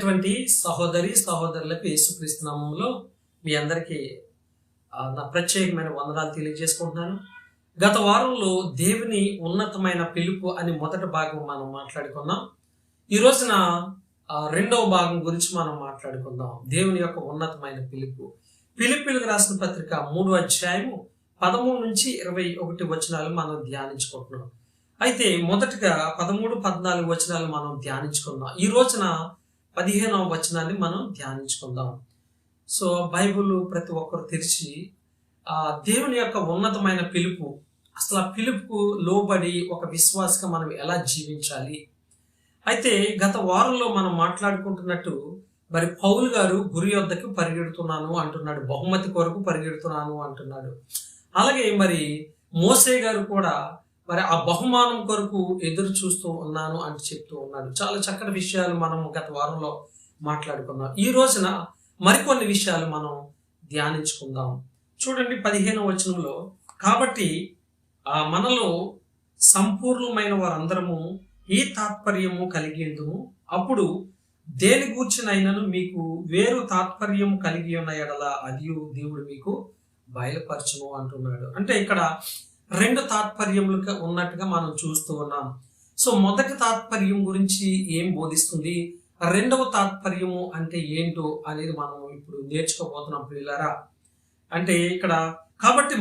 ప్రియమైనటువంటి సహోదరులకు యేసుక్రీస్తు నామములో మీ అందరికీ నా ప్రత్యేకమైన వందనాలు తెలియజేసుకుంటున్నాను. గత వారంలో దేవుని ఉన్నతమైన పిలుపు అని మొదటి భాగం మనం మాట్లాడుకున్నాం. ఈ రోజున రెండవ భాగం గురించి మనం మాట్లాడుకుందాం. దేవుని యొక్క ఉన్నతమైన పిలుపు. ఫిలిప్పీయులకు రాసిన పత్రిక 3వ అధ్యాయము 13 నుంచి 21 వచనాలు మనం ధ్యానించుకుంటున్నాం. అయితే మొదటగా 13, 14 వచనాలు మనం ధ్యానించుకుందాం. ఈ రోజున 15వ వచనాన్ని మనం ధ్యానించుకుందాం. సో బైబిల్ ప్రతి ఒక్కరు తెరిచి దేవుని యొక్క ఉన్నతమైన పిలుపు, అసలు ఆ పిలుపుకు లోబడి ఒక విశ్వాసగా మనం ఎలా జీవించాలి. అయితే గత వారంలో మనం మాట్లాడుకుంటున్నట్టు మరి పౌలు గారు గురి యొద్దకు పరిగెడుతున్నాను అంటున్నాడు, బహుమతి కొరకు పరిగెడుతున్నాను అంటున్నాడు. అలాగే మరి మోసే గారు కూడా మరి ఆ బహుమానం కొరకు ఎదురు చూస్తూ ఉన్నాను అని చెప్తూ ఉన్నాడు. చాలా చక్కటి విషయాలు మనం గత వారంలో మాట్లాడుకున్నాం. ఈ రోజున మరికొన్ని విషయాలు మనం ధ్యానించుకుందాం. చూడండి 15వ వచనంలో, కాబట్టి మనలో సంపూర్ణమైన వారందరము ఈ తాత్పర్యము కలిగేందుము, అప్పుడు దేని గూర్చినైనను మీకు వేరు తాత్పర్యం కలిగి ఉన్న ఎడల అది దేవుడు మీకు బయలుపరచును అంటున్నాడు. అంటే ఇక్కడ రెండు తాత్పర్యములు ఉన్నట్టుగా మనం చూస్తూ ఉన్నాం. సో మొదటి తాత్పర్యం గురించి ఏం బోధిస్తుంది, రెండవ తాత్పర్యము అంటే ఏంటో అనేది మనం ఇప్పుడు నేర్చుకోబోతున్నాం ప్రియులారా. అంటే ఇక్కడ కాబట్టి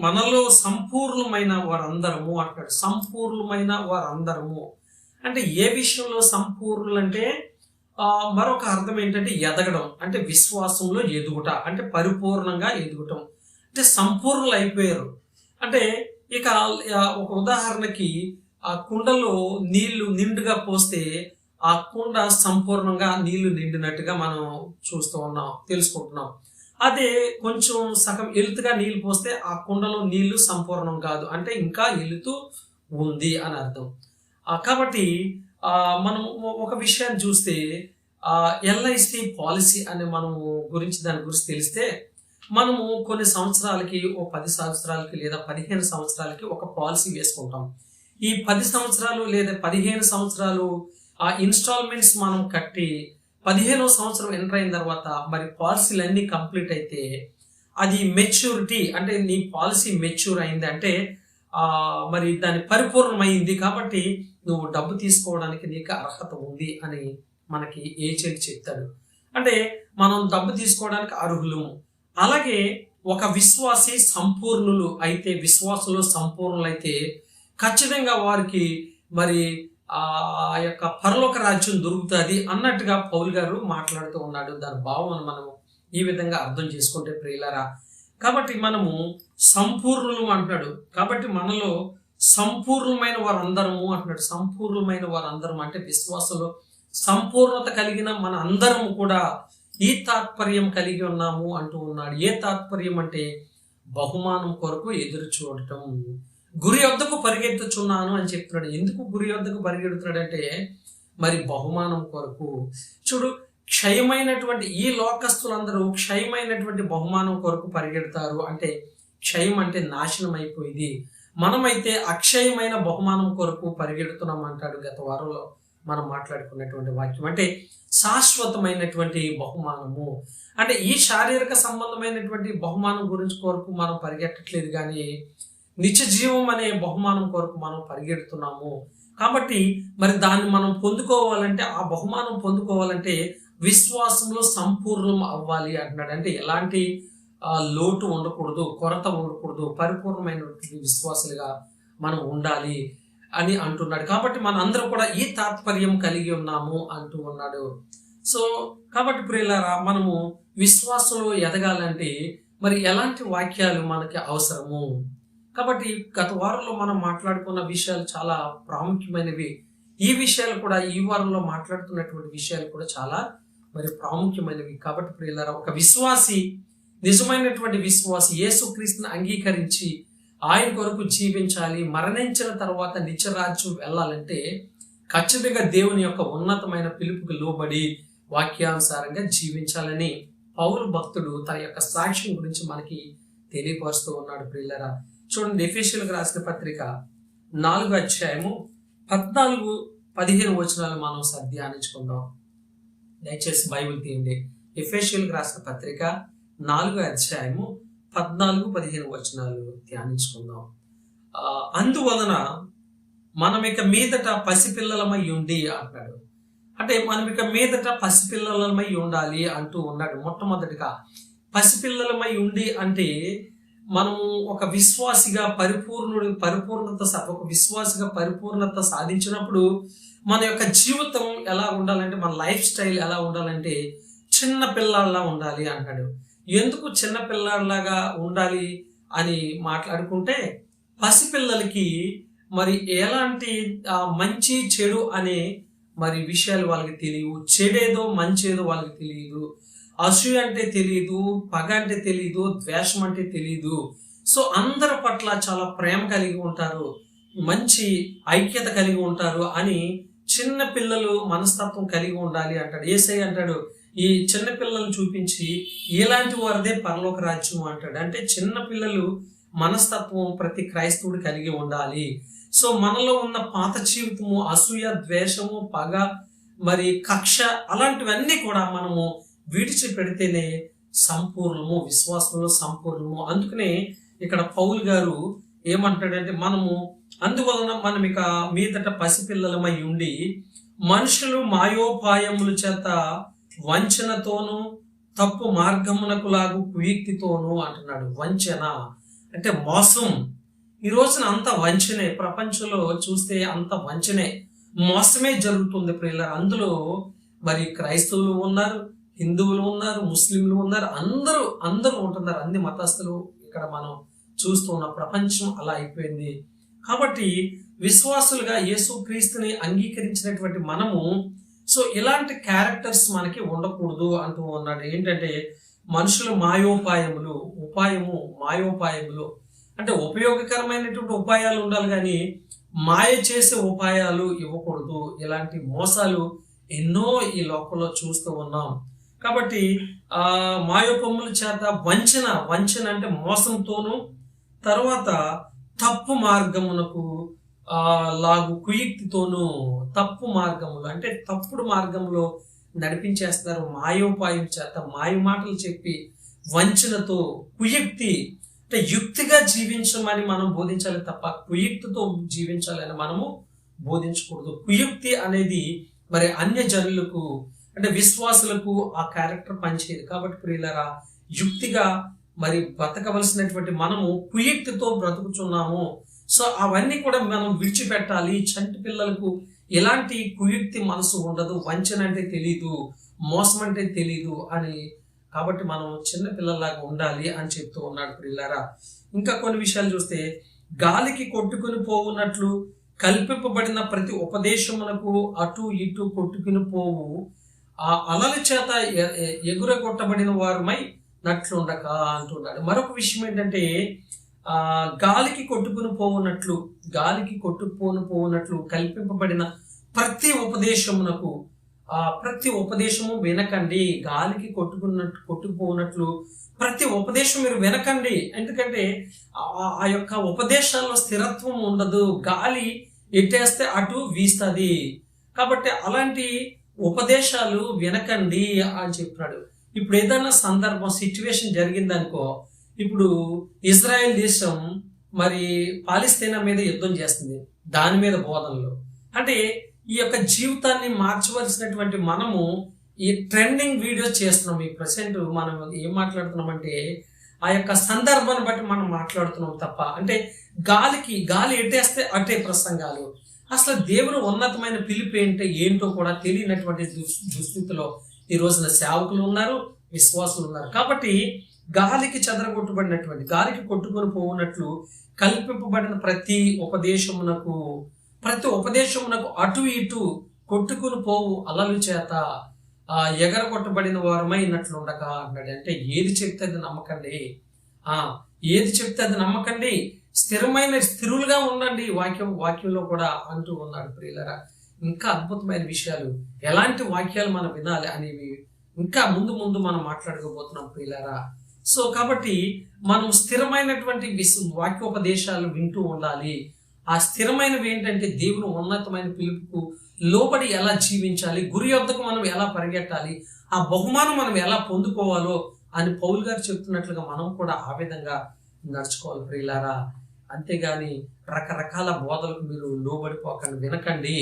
మనలో సంపూర్ణమైన వారందరము అంటాడు. సంపూర్ణమైన వారందరము అంటే ఏ విషయంలో సంపూర్ణులు అంటే మరొక అర్థం ఏంటంటే ఎదగడం, అంటే విశ్వాసంలో ఎదుగుట, అంటే పరిపూర్ణంగా ఎదుగుటం, అంటే సంపూర్ణులు అయిపోయారు. అంటే ఇక ఒక ఉదాహరణకి ఆ కుండలో నీళ్లు నిండుగా పోస్తే ఆ కుండ సంపూర్ణంగా నీళ్లు నిండినట్టుగా మనం చూస్తూ ఉన్నాం, తెలుసుకుంటున్నాం. అదే కొంచెం సగం ఎలుతుగా నీళ్లు పోస్తే ఆ కుండలో నీళ్లు సంపూర్ణం కాదు, అంటే ఇంకా ఎలుతూ ఉంది అని అర్థం. కాబట్టి మనం ఒక విషయాన్ని చూస్తే ఎల్ఐసి పాలసీ అనే మనము దాని గురించి తెలిస్తే, మనము కొన్ని సంవత్సరాలకి, ఓ 10 సంవత్సరాలకి లేదా 15 సంవత్సరాలకి ఒక పాలసీ వేసుకుంటాం. ఈ 10 సంవత్సరాలు లేదా 15 సంవత్సరాలు ఆ ఇన్స్టాల్మెంట్స్ మనం కట్టి 15వ సంవత్సరం ఎంటర్ అయిన తర్వాత మరి పాలసీలు అన్నీ కంప్లీట్ అయితే అది మెచ్యూరిటీ, అంటే నీ పాలసీ మెచ్యూర్ అయింది, అంటే మరి దాని పరిపూర్ణమైంది, కాబట్టి నువ్వు డబ్బు తీసుకోవడానికి నీకు అర్హత ఉంది అని మనకి ఏజెంట్ చెప్తాడు. అంటే మనం డబ్బు తీసుకోవడానికి అర్హులు. అలాగే ఒక విశ్వాసి సంపూర్ణులు అయితే, విశ్వాసంలో సంపూర్ణులైతే ఖచ్చితంగా వారికి మరి ఆ యొక్క పరలోక రాజ్యం దొరుకుతుంది అన్నట్టుగా పౌలు గారు మాట్లాడుతూ ఉన్నాడు. దాని భావం మనము ఈ విధంగా అర్థం చేసుకుంటే ప్రియులారా, కాబట్టి మనము సంపూర్ణులు అంటున్నాడు. కాబట్టి మనలో సంపూర్ణమైన వారందరము అంటున్నాడు. సంపూర్ణమైన వారందరం అంటే విశ్వాసంలో సంపూర్ణత కలిగిన మన అందరము కూడా ఈ తాత్పర్యం కలిగి ఉన్నాము అంటూ ఉన్నాడు. ఏ తాత్పర్యం అంటే బహుమానం కొరకు ఎదురు చూడటం. గురి వద్దకు పరిగెత్తుచున్నాను అని చెప్తున్నాడు. ఎందుకు గురి వద్దకు పరిగెడుతున్నాడు అంటే మరి బహుమానం కొరకు. చూడు, క్షయమైనటువంటి ఈ లోకస్తులందరూ క్షయమైనటువంటి బహుమానం కొరకు పరిగెడతారు. అంటే క్షయం అంటే నాశనం అయిపోయింది. మనమైతే అక్షయమైన బహుమానం కొరకు పరిగెడుతున్నాం అంటాడు. గత వారంలో మనం మాట్లాడుకున్నటువంటి వాక్యం అంటే శాశ్వతమైనటువంటి బహుమానము. అంటే ఈ శారీరక సంబంధమైనటువంటి బహుమానం గురించి కొరకు మనం పరిగెట్టట్లేదు, కానీ నిత్య జీవం అనే బహుమానం కొరకు మనం పరిగెడుతున్నాము. కాబట్టి మరి దాన్ని మనం పొందుకోవాలంటే, ఆ బహుమానం పొందుకోవాలంటే విశ్వాసంలో సంపూర్ణం అవ్వాలి అంటున్నాడు. అంటే ఎలాంటి లోటు ఉండకూడదు, కొరత ఉండకూడదు, పరిపూర్ణమైనటువంటి విశ్వాసులుగా మనం ఉండాలి అని అంటున్నాడు. కాబట్టి మన అందరం కూడా ఈ తాత్పర్యం కలిగి ఉన్నాము అంటూ ఉన్నాడు. సో కాబట్టి ప్రియులారా, మనము విశ్వాసంలో ఎదగాలంటే మరి ఎలాంటి వాక్యాలు మనకి అవసరము. కాబట్టి గత వారంలో మనం మాట్లాడుకున్న విషయాలు చాలా ప్రాముఖ్యమైనవి. ఈ విషయాలు కూడా ఈ వారంలో మాట్లాడుతున్నటువంటి విషయాలు కూడా చాలా మరి ప్రాముఖ్యమైనవి. కాబట్టి ప్రియులారా, ఒక విశ్వాసి, నిజమైనటువంటి విశ్వాసి యేసుక్రీస్తుని అంగీకరించి ఆయన కొరకు జీవించాలి, మరణించిన తర్వాత నిత్యరాజ్యం వెళ్ళాలంటే ఖచ్చితంగా దేవుని యొక్క ఉన్నతమైన పిలుపుకు లోబడి వాక్యానుసారంగా జీవించాలని పౌలు భక్తుడు తన యొక్క సాక్ష్యం గురించి మనకి తెలియపరుస్తూ ఉన్నాడు. ప్రియులారా, చూడండి, ఎఫెసీయులకు రాసిన పత్రిక 4వ అధ్యాయము 14, 15 వచనాలు మనం ధ్యానించుకుందాం. దయచేసి బైబిల్ తీయండి. ఎఫెసీయులకు రాసిన పత్రిక 4వ అధ్యాయము 14-15 వచనాలు ధ్యానించుకుందాం. అందువలన మనం ఇక మీదట పసిపిల్లలమై ఉండి అంటాడు. అంటే మనం ఇక మీదట పసిపిల్లలమై ఉండాలి అంటూ ఉన్నాడు. మొట్టమొదటిగా పసిపిల్లలమై ఉండి అంటే మనము ఒక విశ్వాసిగా పరిపూర్ణత సాధించినప్పుడు మన యొక్క జీవితం ఎలా ఉండాలంటే, మన లైఫ్ స్టైల్ ఎలా ఉండాలంటే చిన్న పిల్లాడిలా ఉండాలి అంటాడు. ఎందుకు చిన్న పిల్లాడిలాగా ఉండాలి అని మాట్లాడుకుంటే, పసిపిల్లలకి మరి ఎలాంటి మంచి చెడు అనే మరి విషయాలు వాళ్ళకి తెలియవు. చెడేదో మంచేదో వాళ్ళకి తెలియదు. అసూయ అంటే తెలియదు, పగ అంటే తెలియదు, ద్వేషం అంటే తెలియదు. సో అందరి పట్ల చాలా ప్రేమ కలిగి ఉంటారు, మంచి ఐక్యత కలిగి ఉంటారు అని చిన్న పిల్లలు మనస్తత్వం కలిగి ఉండాలి అంటాడు. యేసయ్య అంటాడు, ఈ చిన్న పిల్లలను చూపించి ఇలాంటి వారిదే పరలోక రాజ్యం అంటాడు. అంటే చిన్న పిల్లలు మనస్తత్వం ప్రతి క్రైస్తవుడు కలిగి ఉండాలి. సో మనలో ఉన్న పాత జీవితము, అసూయ, ద్వేషము, పగ, మరి కక్ష, అలాంటివన్నీ కూడా మనము విడిచిపెడితేనే సంపూర్ణము, విశ్వాసంలో సంపూర్ణము. అందుకనే ఇక్కడ పౌలు గారు ఏమంటాడంటే, అందువలన మనం ఇక మీదట పసిపిల్లలమై ఉండి మనుషులు మాయోపాయముల చేత వంచనతోనూ తప్పు మార్గమునకు లాగు కుయుక్తితోనూ అంటున్నాడు. వంచన అంటే మోసం. ఈ రోజున అంత వంచనే, ప్రపంచంలో చూస్తే అంత వంచనే, మోసమే జరుగుతుంది ప్రియులారా. అందులో మరి క్రైస్తవులు ఉన్నారు, హిందువులు ఉన్నారు, ముస్లింలు ఉన్నారు, అందరూ ఉంటున్నారు. అన్ని మతస్థులు ఇక్కడ మనం చూస్తున్న ప్రపంచం అలా అయిపోయింది. కాబట్టి విశ్వాసులుగా యేసుక్రీస్తుని అంగీకరించినటువంటి మనము సో ఇలాంటి క్యారెక్టర్స్ మనకి ఉండకూడదు అంటూ ఉన్నాడు. ఏంటంటే మనుషులు మాయోపాయములు అంటే ఉపయోగకరమైనటువంటి ఉపాయాలు ఉండాలి, కానీ మాయ చేసే ఉపాయాలు ఇవ్వకూడదు. ఇలాంటి మోసాలు ఎన్నో ఈ లోకంలో చూస్తూ ఉన్నాం. కాబట్టి మాయోపముల చేత వంచన అంటే మోసంతోనూ, తర్వాత తప్పు మార్గమునకు లాగు కుయుక్తితోనూ, తప్పు మార్గములు అంటే తప్పుడు మార్గంలో నడిపించేస్తారు. మాయోపాయం చేత మాయ మాటలు చెప్పి వంచనతో, కుయుక్తి అంటే యుక్తిగా జీవించమని మనం బోధించాలి తప్ప కుయుక్తితో జీవించాలని మనము బోధించకూడదు. కుయుక్తి అనేది మరి అన్య జనులకు అంటే విశ్వాసులకు ఆ క్యారెక్టర్ పనిచేయదు. కాబట్టి ప్రియులారా, యుక్తిగా మరి బ్రతకవలసినటువంటి మనము కుయుక్తితో బ్రతుకుచున్నాము. సో అవన్నీ కూడా మనం విడిచిపెట్టాలి. చంటి పిల్లలకు ఎలాంటి కుయుక్తి మనసు ఉండదు, వంచన అంటే తెలీదు, మోసం అంటే తెలీదు అని. కాబట్టి మనం చిన్న పిల్లల్లాగా ఉండాలి అని చెప్తూ ఉన్నాడు ప్రియులారా. ఇంకా కొన్ని విషయాలు చూస్తే, గాలికి కొట్టుకుని పోవునట్లు కల్పింపబడిన ప్రతి ఉపదేశమునకు అటు ఇటు కొట్టుకుని పోవు ఆ అలల చేత ఎగురగొట్టబడిన వారుమై నట్లుండక అంటున్నాడు. మరొక విషయం ఏంటంటే, గాలికి కొట్టుకుని పోవునట్లు కల్పింపబడిన ప్రతి ఉపదేశమునకు, ప్రతి ఉపదేశము వినకండి. గాలికి కొట్టుకుపోనట్లు ప్రతి ఉపదేశం మీరు వినకండి. ఎందుకంటే ఆ యొక్క ఉపదేశాల్లో స్థిరత్వం ఉండదు. గాలి ఎట్టేస్తే అటు వీస్తుంది. కాబట్టి అలాంటి ఉపదేశాలు వినకండి అని చెప్తున్నాడు. ఇప్పుడు ఏదైనా సందర్భం, సిచ్యువేషన్ జరిగిందనుకో, ఇప్పుడు ఇజ్రాయెల్ దేశం మరి పాలస్తీనా మీద యుద్ధం చేస్తుంది, దాని మీద బోధనలు. అంటే ఈ యొక్క జీవితాన్ని మార్చవలసినటువంటి మనము ఈ ట్రెండింగ్ వీడియోస్ చేస్తున్నాం. ఈ ప్రెసెంట్ మనం ఏం మాట్లాడుతున్నామంటే ఆ యొక్క సందర్భాన్ని బట్టి మనం మాట్లాడుతున్నాం తప్ప, అంటే గాలి ఎట్టేస్తే అటే ప్రసంగాలు. అసలు దేవుని ఉన్నతమైన పిలుపు ఏంటో కూడా తెలియనటువంటి దుస్థితిలో ఈ రోజున సేవకులు ఉన్నారు, విశ్వాసులు ఉన్నారు. కాబట్టి గాలికి గాలికి కొట్టుకొని పోవునట్లు కల్పింపబడిన ప్రతి ఉపదేశమునకు అటు ఇటు కొట్టుకుని పోవు అలలు చేత ఎగరగొట్టబడిన వారమై ఉన్నట్లుండక అన్నాడు. అంటే ఏది చెప్తే అది నమ్మకండి, స్థిరులుగా ఉండండి వాక్యంలో కూడా అంటూ ఉన్నాడు ప్రియులరా. ఇంకా అద్భుతమైన విషయాలు, ఎలాంటి వాక్యాలు మనం వినాలి అనేవి ఇంకా ముందు మనం మాట్లాడుకోబోతున్నాం ప్రియులరా. సో కాబట్టి మనం స్థిరమైనటువంటి వాక్యోపదేశాలు వింటూ ఉండాలి. ఆ స్థిరమైనవి ఏంటంటే దేవుని ఉన్నతమైన పిలుపుకు లోబడి ఎలా జీవించాలి, గురి యొద్దకు మనం ఎలా పరిగెట్టాలి, ఆ బహుమానం మనం ఎలా పొందుకోవాలో అని పౌలు గారు చెప్తున్నట్లుగా మనం కూడా ఆ విధంగా నడుచుకోవాలి ప్రియులారా. అంతేగాని రకరకాల బోధలకు మీరు లోబడిపోకండి, వినకండి.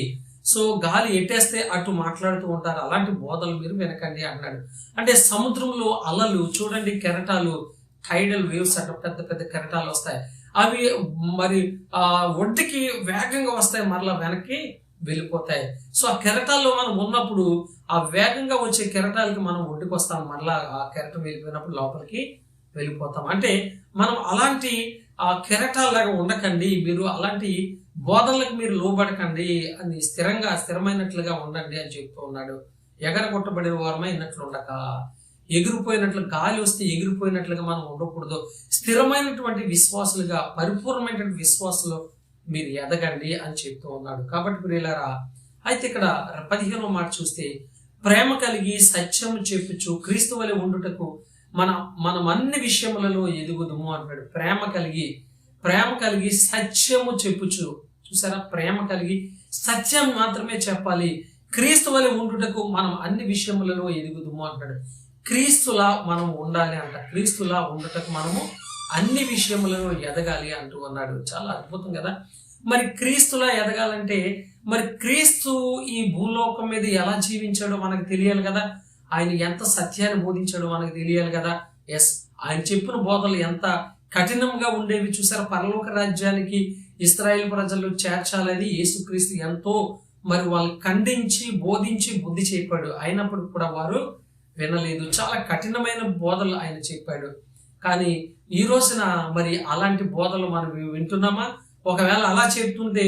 సో గాలి ఎట్టేస్తే అటు మాట్లాడుతూ ఉంటారు, అలాంటి బోధలు మీరు వినకండి అన్నాడు. అంటే సముద్రంలో అలలు చూడండి, కెరటాలు, టైడల్ వేవ్స్ అంటే పెద్ద పెద్ద కెరటాలు వస్తాయి. అవి మరి ఒడ్డుకి వేగంగా వస్తాయి, మరలా వెనక్కి వెళ్ళిపోతాయి. సో ఆ కెరటాల్లో మనం ఉన్నప్పుడు ఆ వేగంగా వచ్చే కెరటాలకి మనం ఒడ్డుకు వస్తాం, మరలా ఆ కెరటం వెళ్ళిపోయినప్పుడు లోపలికి వెళ్ళిపోతాం. అంటే మనం అలాంటి ఆ కెరటాలాగా ఉండకండి, మీరు అలాంటి బోధనలకు మీరు లోబడకండి అని స్థిరమైనట్లుగా ఉండండి అని చెప్తూ ఉన్నాడు. ఎగరగొట్టబడిన వారమై ఉన్నట్లు ఉండక, ఎగిరిపోయినట్లు గాలి వస్తే ఎగిరిపోయినట్లుగా మనం ఉండకూడదు. స్థిరమైనటువంటి విశ్వాసులుగా, పరిపూర్ణమైనటువంటి విశ్వాసులు మీరు ఎదగండి అని చెప్తూ ఉన్నాడు. కాబట్టి ప్రియులారా, అయితే ఇక్కడ 15వ మాట చూస్తే, ప్రేమ కలిగి సత్యము చెప్పుచు క్రీస్తు వలె ఉండుటకు మనం అన్ని విషయములలో ఎదుగుదుము అంటాడు. ప్రేమ కలిగి సత్యము చెప్పుచు, చూసారా, ప్రేమ కలిగి సత్యం మాత్రమే చెప్పాలి, క్రీస్తు వలె ఉండుటకు మనం అన్ని విషయములలో ఎదుగుదుము అంటాడు. క్రీస్తులా మనం ఉండాలి అంట, క్రీస్తులా ఉండటకు మనము అన్ని విషయములలో ఎదగాలి అంటూ అన్నాడు. చాలా అద్భుతం కదా. మరి క్రీస్తులా ఎదగాలంటే మరి క్రీస్తు ఈ భూలోకం మీద ఎలా జీవించాడో మనకు తెలియాలి కదా. ఆయన ఎంత సత్యాన్ని బోధించాడో మనకు తెలియాలి కదా. ఎస్, ఆయన చెప్పిన బోధలు ఎంత కఠినంగా ఉండేవి చూసారా. పరలోక రాజ్యానికి ఇశ్రాయేలు ప్రజలు చేర్చాలని యేసుక్రీస్తు ఎంతో మరి వాళ్ళు ఖండించి బోధించి బుద్ధి చెప్పాడు. అయినప్పుడు కూడా వారు వినలేదు. చాలా కఠినమైన బోధలు ఆయన చెప్పాడు. కానీ ఈ రోజున మరి అలాంటి బోధలు మనం వింటున్నామా? ఒకవేళ అలా చెప్తుంటే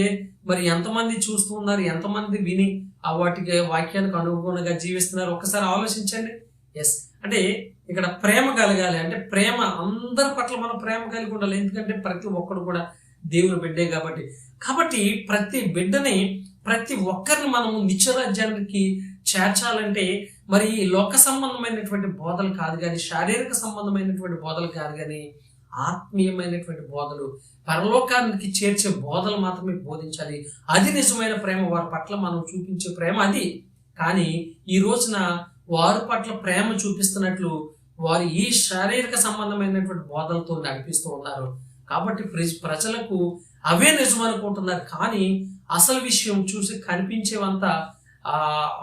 మరి ఎంతమంది చూస్తూ ఉన్నారు, ఎంతమంది విని ఆ వాక్యానికి అనుగుణంగా జీవిస్తున్నారు, ఒక్కసారి ఆలోచించండి. ఎస్, అంటే ఇక్కడ ప్రేమ కలగాలి అంటే ప్రేమ, అందరి పట్ల మనం ప్రేమ కలిగి ఉండాలి. ఎందుకంటే ప్రతి ఒక్కరు కూడా దేవుని బిడ్డే కాబట్టి ప్రతి బిడ్డని, ప్రతి ఒక్కరిని మనము నిత్యరాజ్యానికి చేర్చాలంటే మరి లోక సంబంధమైనటువంటి బోధలు కాదు కానీ, శారీరక సంబంధమైనటువంటి బోధలు కాదు కానీ, ఆత్మీయమైనటువంటి బోధలు, పరలోకానికి చేర్చే బోధలు మాత్రమే బోధించాలి. అది నిజమైన ప్రేమ, వారి పట్ల మనం చూపించే ప్రేమ అది. కానీ ఈ రోజున వారి పట్ల ప్రేమ చూపిస్తున్నట్లు వారు ఈ శారీరక సంబంధమైనటువంటి బోధలతో నడిపిస్తూ ఉన్నారు. కాబట్టి ప్రజలకు అవే నిజం అనుకుంటున్నారు. కానీ అసలు విషయం చూసి కనిపించేవంతా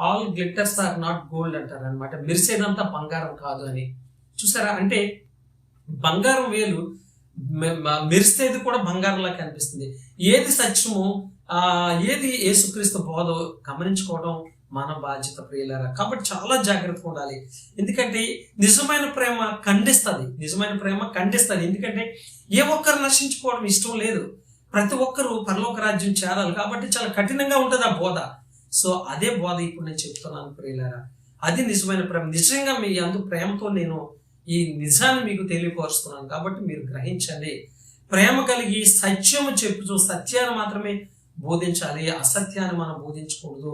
all glitters are not gold అంటారు అనమాట. మెరిసేదంతా బంగారం కాదు అని. చూసారా, అంటే బంగారం వేలు మెరిసేది కూడా బంగారంలా కనిపిస్తుంది. ఏది సత్యమో ఏది యేసుక్రీస్తు బోధ గమనించుకోవడం మన బాధ్యత ప్రియులారా. కాబట్టి చాలా జాగ్రత్తగా ఉండాలి. ఎందుకంటే నిజమైన ప్రేమ ఖండిస్తుంది. ఎందుకంటే ఏ ఒక్కరు నశించుకోవడం ఇష్టం లేదు. ప్రతి ఒక్కరూ పరలోక రాజ్యం చేరాలి. కాబట్టి చాలా కఠినంగా ఉంటుంది ఆ బోధ. సో అదే బోధ ఇప్పుడు నేను చెప్తున్నాను ప్రియులారా. అది నిజమైన ప్రేమ. నిజంగా మీ అందు ప్రేమతో నేను ఈ నిజాన్ని మీకు తెలియపరుస్తున్నాను. కాబట్టి మీరు గ్రహించండి. ప్రేమ కలిగి సత్యము చెప్పుతూ సత్యాన్ని మాత్రమే బోధించాలి, అసత్యాన్ని మనం బోధించకూడదు.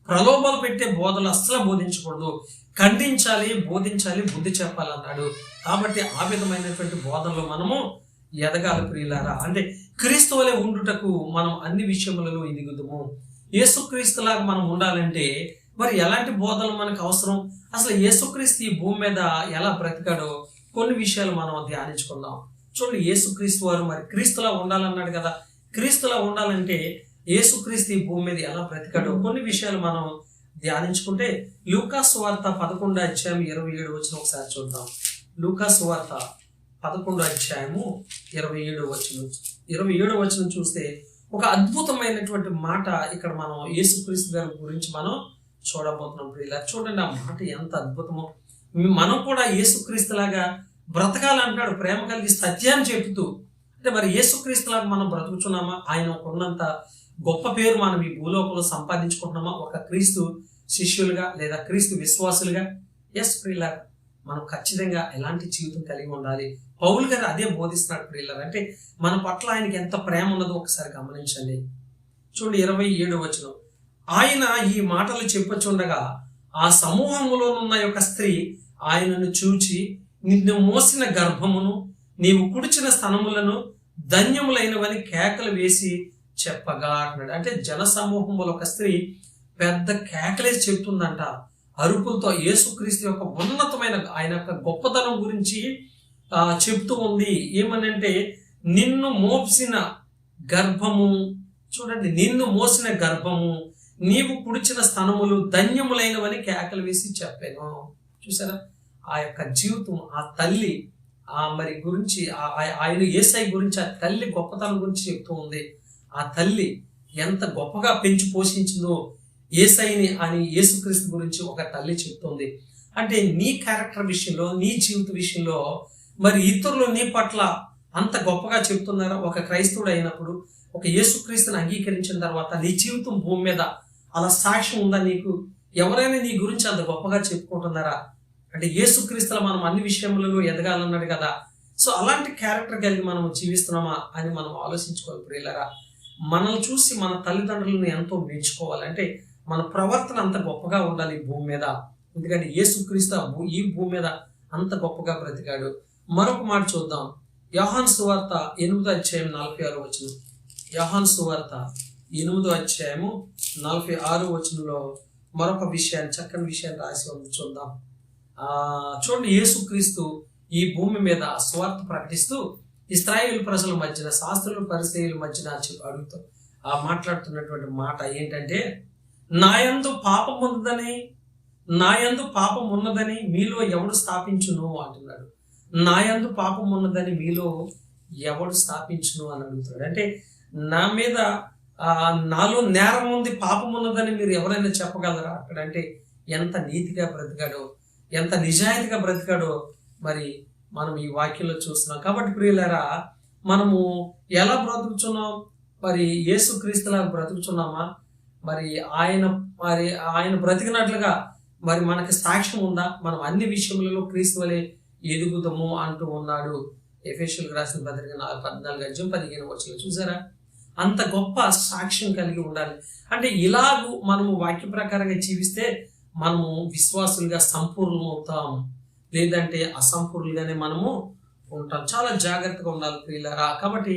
ప్రలోభాలు పెట్టే బోధలు అస్సలు బోధించకూడదు. ఖండించాలి, బోధించాలి, బుద్ధి చెప్పాలన్నాడు. కాబట్టి ఆ విధమైనటువంటి బోధనలో మనము ఎదగాలి ప్రియులారా. అంటే క్రీస్తు వలె ఉండుటకు మనం అన్ని విషయములలో ఎదుగుదుము. యేసుక్రీస్తులాగా మనం ఉండాలంటే మరి ఎలాంటి బోధనలు మనకు అవసరం? అసలు యేసుక్రీస్తు ఈ భూమి మీద ఎలా బ్రతికాడో కొన్ని విషయాలు మనం ధ్యానించుకుందాం. చూడండి, యేసుక్రీస్తు వారు మరి క్రీస్తులా ఉండాలన్నాడు కదా. క్రీస్తులా ఉండాలంటే యేసుక్రీస్తు ఈ భూమి మీద ఎలా బ్రతికాడో కొన్ని విషయాలు మనం ధ్యానించుకుంటే, లూకాసు సువార్త 11వ అధ్యాయం 27వ వచనం ఒకసారి చూద్దాం. లూకాసు సువార్త 11వ అధ్యాయము 27వ వచనం చూస్తే ఒక అద్భుతమైనటువంటి మాట ఇక్కడ మనం యేసుక్రీస్తు గారి గురించి మనం చూడబోతున్నాం. ఇలా చూడండి, ఆ మాట ఎంత అద్భుతమో. మనం కూడా యేసుక్రీస్తులాగా బ్రతకాలంటాడు, ప్రేమ కలిగి సత్యాన్ని చెబుతూ. అంటే మరి యేసుక్రీస్తులాగా మనం బ్రతుకుతున్నామా? ఆయన ఉన్నంత గొప్ప పేరు మనం ఈ భూలోకంలో సంపాదించుకుంటున్నామా? ఒక క్రీస్తు శిష్యులుగా లేదా క్రీస్తు విశ్వాసులుగా? ఎస్ ప్రియులారా, మనం ఖచ్చితంగా ఎలాంటి జీవితం కలిగి ఉండాలి? పౌలు గారు అదే బోధిస్తున్నాడు ప్రియులారా. అంటే మన పట్ల ఆయనకి ఎంత ప్రేమ ఉన్నదో ఒకసారి గమనించండి. చూడండి, 27వ వచనం. ఆయన ఈ మాటలు చెప్పుచుండగా ఆ సమూహములోనున్న యొక్క స్త్రీ ఆయనను చూచి, నిన్ను మోసిన గర్భమును నీవు కుడిచిన స్తనములను ధన్యములైనవని కేకలు వేసి చెప్పగా అన్నాడు. అంటే జన సమూహంలో ఒక స్త్రీ పెద్ద కేకలేసి చెప్తుందంట, అరుపులతో యేసుక్రీస్తు యొక్క ఉన్నతమైన ఆయన యొక్క గొప్పతనం గురించి చెప్తూ ఉంది. ఏమనంటే, నిన్ను మోసిన గర్భము, చూడండి, నిన్ను మోసిన గర్భము, నీవు పుడిచిన స్తనములు ధన్యములైనవని కేకలు వేసి చెప్పాను. చూసారా, ఆ యొక్క జీవితం, ఆ తల్లి మరి గురించి, ఆయన యేసయ్య గురించి, ఆ తల్లి గొప్పతనం గురించి చెప్తూ ఉంది. ఆ తల్లి ఎంత గొప్పగా పెంచి పోషించిందో యేసయ్యని అని యేసుక్రీస్తు గురించి ఒక తల్లి చెప్తుంది. అంటే నీ క్యారెక్టర్ విషయంలో, నీ జీవిత విషయంలో మరి ఇతరులు నీ పట్ల అంత గొప్పగా చెప్తున్నారా? ఒక క్రైస్తవుడు అయినప్పుడు, ఒక యేసుక్రీస్తుని అంగీకరించిన తర్వాత నీ జీవితం భూమి మీద అలా సాక్ష్యం ఉందా నీకు? ఎవరైనా నీ గురించి అంత గొప్పగా చెప్పుకుంటున్నారా? అంటే యేసుక్రీస్తులో మనం అన్ని విషయములలో ఎదగాలన్నాడు కదా. సో అలాంటి క్యారెక్టర్ కలిగి మనం జీవిస్తున్నామా అని మనం ఆలోచించుకోవాలి ప్రియులారా. మనల్ని చూసి మన తల్లిదండ్రులను ఎంతో మెచ్చుకోవాలి. అంటే మన ప్రవర్తన అంత గొప్పగా ఉండాలి ఈ భూమి మీద. ఎందుకంటే యేసుక్రీస్తు ఈ భూమి మీద అంత గొప్పగా బ్రతికాడు. మరొక మాట చూద్దాం. యోహాను సువార్త 8వ అధ్యాయం 46వ వచనం. యోహాను సువార్త 8వ అధ్యాయము 46వ వచనంలో మరొక విషయాన్ని, చక్కని విషయాన్ని రాసి ఉంది, చూద్దాం. చూడండి, యేసుక్రీస్తు ఈ భూమి మీద సువార్త ప్రకటిస్తూ ఇశ్రాయేలు ప్రజల మధ్యన, శాస్త్రుల పరిసయ్యుల మధ్యన అడుగుతూ మాట్లాడుతున్నటువంటి మాట ఏంటంటే, నాయందు పాపం ఉన్నదని మీలో ఎవడు స్థాపించును అంటున్నాడు. నాయందు పాపం ఉన్నదని మీలో ఎవడు స్థాపించును అని అడుగుతున్నాడు. అంటే నా మీద నాలో నేరం ఉంది, పాపం ఉన్నదని మీరు ఎవరైనా చెప్పగలరా? అక్కడ అంటే ఎంత నీతిగా బ్రతికాడో, ఎంత నిజాయితీగా బ్రతికాడో మరి మనం ఈ వాక్యంలో చూస్తున్నాం. కాబట్టి ప్రియులారా, మనము ఎలా బ్రతుకుతున్నాం? మరి యేసుక్రీస్తులా బ్రతుకుతున్నామా? మరి ఆయన బ్రతికినట్లుగా మరి మనకి సాక్ష్యం ఉందా? మనం అన్ని విషయములలో క్రీస్తు వలె ఎదుగుతాము అంటూ ఉన్నాడు. ఎఫెసీయులకు రాసిన పత్రిక 14:15 చూసారా? అంత గొప్ప సాక్ష్యం కలిగి ఉండాలి. అంటే ఇలాగూ మనము వాక్య ప్రకారంగా జీవిస్తే మనము విశ్వాసులుగా సంపూర్ణం అవుతాం, లేదంటే అసంపూర్ణులుగానే మనము ఉంటాం. చాలా జాగ్రత్తగా ఉండాలి ప్రియులారా. కాబట్టి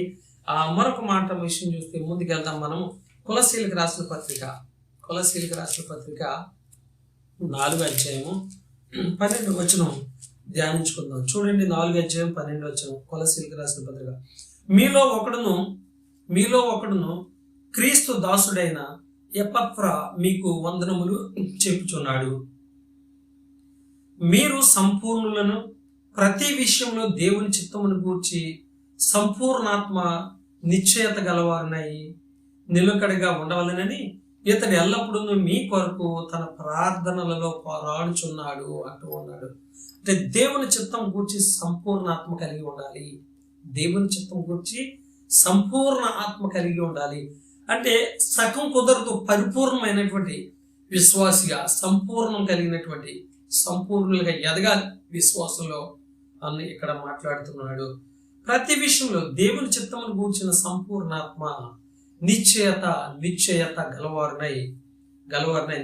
మరొక మాట విషయం చూస్తే ముందుకెళ్తాం. మనము కొలస్సీలకు రాసిన పత్రిక 4వ అధ్యాయము 12వ వచనం ధ్యానించుకుందాం. చూడండి, 4వ అధ్యాయం 12వ వచనం, కొలస్సీలకు రాసిన పత్రిక. మీలో ఒకడును క్రీస్తు దాసుడైన ఎపఫ్రా మీకు వందనములు చెప్పుచున్నాడు. మీరు సంపూర్ణులను, ప్రతి విషయంలో దేవుని చిత్తమును గూర్చి సంపూర్ణాత్మ నిశ్చయత గలవారునై నిలకడగా ఉండవలనని ఇతడు ఎల్లప్పుడూ మీ కొరకు తన ప్రార్థనలలో పోరాడుచున్నాడు అంటూ ఉన్నాడు. అంటే దేవుని చిత్తం గూర్చి సంపూర్ణ ఆత్మ కలిగి ఉండాలి. దేవుని చిత్తం గూర్చి సంపూర్ణ ఆత్మ కలిగి ఉండాలి. అంటే సగం కుదరదు, పరిపూర్ణమైనటువంటి విశ్వాసిగా, సంపూర్ణం కలిగినటువంటి, సంపూర్ణులుగా ఎదగాలి విశ్వాసంలో అని ఇక్కడ మాట్లాడుతున్నాడు. ప్రతి విషయంలో దేవుని చిత్తమును గూర్చిన సంపూర్ణాత్మ నిశ్చయత గలవారునై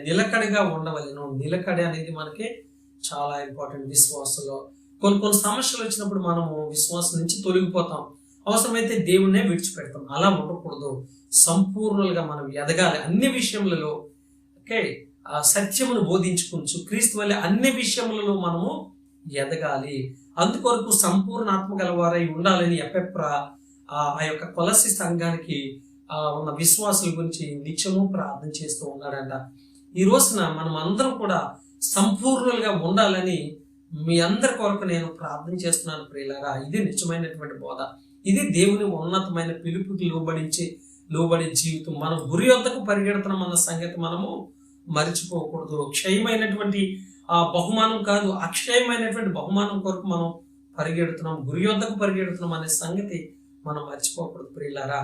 నిలకడగా ఉండవలెను. నిలకడ అనేది మనకి చాలా ఇంపార్టెంట్ విశ్వాసంలో. కొన్ని సమస్యలు వచ్చినప్పుడు మనము విశ్వాసం నుంచి తొలగిపోతాం, అవసరమైతే దేవుణ్ణే విడిచిపెడతాం. అలా ఉండకూడదు. సంపూర్ణులుగా మనం ఎదగాలి అన్ని విషయములలో. సత్యమును బోధించుకుంటూ క్రీస్తు వల్లే అన్ని విషయములలో మనము ఎదగాలి. అందుకొరకు సంపూర్ణ ఆత్మ గలవారై ఉండాలని ఎపెఫ్రా ఆ యొక్క కొలస్సీ సంఘానికి ఉన్న విశ్వాసుల గురించి నిత్యము ప్రార్థన చేస్తూ ఉన్నాడంట. ఈ రోజున మనం అందరం కూడా సంపూర్ణులుగా ఉండాలని మీ అందరి కొరకు నేను ప్రార్థన చేస్తున్నాను ప్రియులారా. ఇది నిజమైనటువంటి బోధ. ఇది దేవుని ఉన్నతమైన పిలుపుకి లోబడే జీవితం. మనం గురి వద్దకు పరిగెడుతున్నాం అన్న సంగతి మనము మరిచిపోకూడదు. క్షయమైనటువంటి బహుమానం కాదు, అక్షయమైనటువంటి బహుమానం కొరకు మనం పరిగెడుతున్నాం, గురి వద్దకు పరిగెడుతున్నాం అనే సంగతి మనం మర్చిపోకూడదు ప్రియులారా.